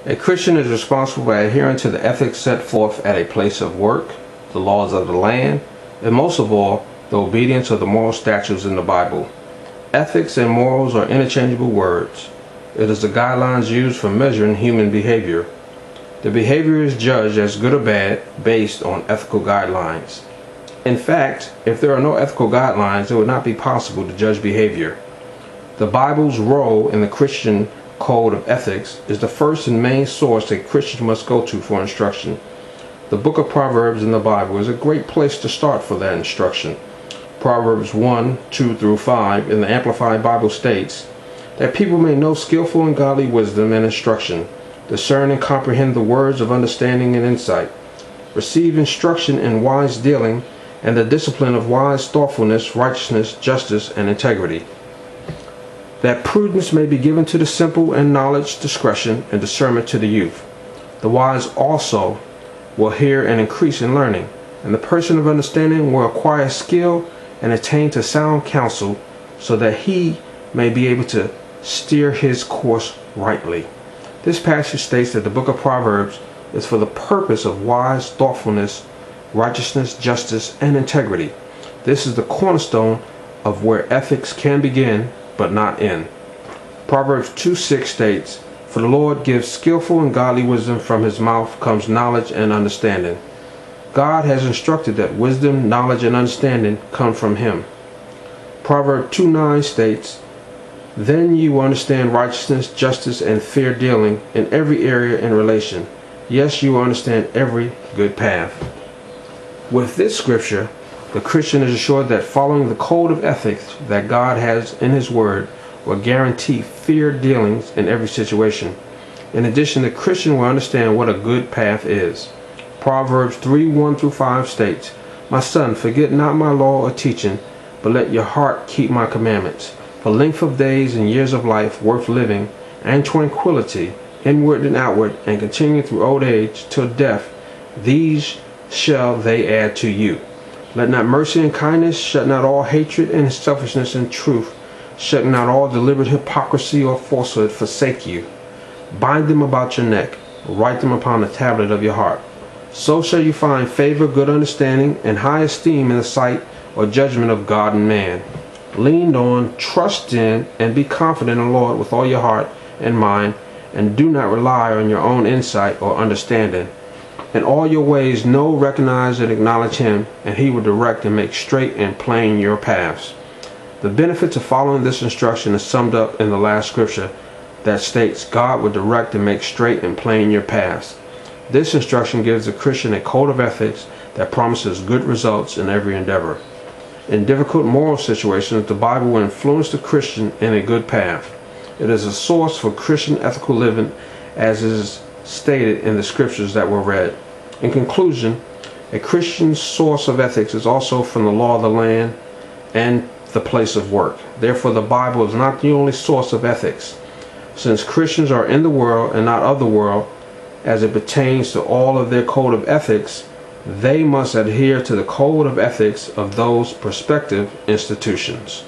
A Christian is responsible by adhering to the ethics set forth at a place of work, the laws of the land, and most of all, the obedience of the moral statutes in the Bible. Ethics and morals are interchangeable words. It is the guidelines used for measuring human behavior. The behavior is judged as good or bad based on ethical guidelines. In fact, if there are no ethical guidelines, it would not be possible to judge behavior. The Bible's role in the Christian code of ethics is the first and main source a Christian must go to for instruction. The book of Proverbs in the Bible is a great place to start for that instruction. Proverbs 1:2-5 in the Amplified Bible states that people may know skillful and godly wisdom and instruction, discern and comprehend the words of understanding and insight, receive instruction in wise dealing, and the discipline of wise thoughtfulness, righteousness, justice, and integrity. That prudence may be given to the simple, and knowledge, discretion, and discernment to the youth. The wise also will hear and increase in learning, and the person of understanding will acquire skill and attain to sound counsel, so that he may be able to steer his course rightly. This passage states that the book of Proverbs is for the purpose of wise thoughtfulness, righteousness, justice, and integrity. This is the cornerstone of where ethics can begin, but not end. Proverbs 2:6 states, "For the Lord gives skillful and godly wisdom, from his mouth comes knowledge and understanding." God has instructed that wisdom, knowledge, and understanding come from him. Proverbs 2:9 states, "Then you will understand righteousness, justice, and fair dealing in every area and relation. Yes, you will understand every good path." With this scripture, the Christian is assured that following the code of ethics that God has in his word will guarantee fair dealings in every situation. In addition, the Christian will understand what a good path is. Proverbs 3:1-5 states, "My son, forget not my law or teaching, but let your heart keep my commandments. For length of days and years of life worth living, and tranquility, inward and outward, and continuing through old age till death, these shall they add to you. Let not mercy and kindness, shut not all hatred and selfishness and truth, shut not all deliberate hypocrisy or falsehood forsake you. Bind them about your neck, write them upon the tablet of your heart. So shall you find favor, good understanding, and high esteem in the sight or judgment of God and man. Lean on, trust in, and be confident in the Lord with all your heart and mind, and do not rely on your own insight or understanding. In all your ways know, recognize, and acknowledge him, and he will direct and make straight and plain your paths." The benefits of following this instruction is summed up in the last scripture that states God will direct and make straight and plain your paths. This instruction gives the Christian a code of ethics that promises good results in every endeavor. In difficult moral situations, the Bible will influence the Christian in a good path. It is a source for Christian ethical living, as is stated in the scriptures that were read. In conclusion, a Christian source of ethics is also from the law of the land and the place of work. Therefore, the Bible is not the only source of ethics. Since Christians are in the world and not of the world, as it pertains to all of their code of ethics, they must adhere to the code of ethics of those prospective institutions.